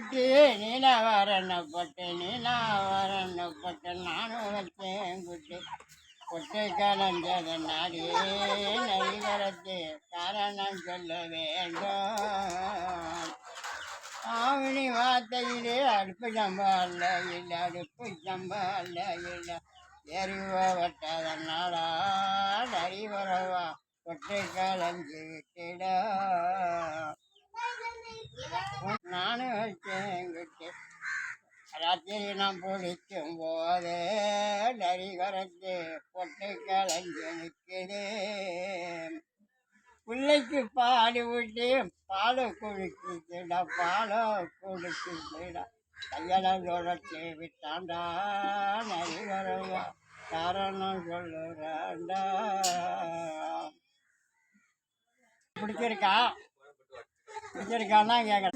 குட்டி நீலாவரணப்பட்டு நானும் வச்சேன் குட்டி பொட்டை கலந்தத நாடி நரிகரத்து காரணம் சொல்ல வேண்டும். ஆவணி வார்த்தையிலே அடுப்பு சம்பால இல்லை அடுப்பு சம்பால இல்லை எரிவ வட்டாத நாடா நரி வரவா பொட்டை கலந்து விட்டுட நானும் வச்சேன் குட்டி ராத்திரி நான் பிடிக்கும் போது நரி கரத்து பொட்டை கலந்து நிற்குது. பிள்ளைக்கு பால் ஊட்டி பாலை குடிச்சுடா கையெல்லாம் தொடர்ச்சி விட்டாண்டா நரி வரவா காரணம் சொல்லுறாண்டா. பிடிச்சிருக்கான்னா கேட்க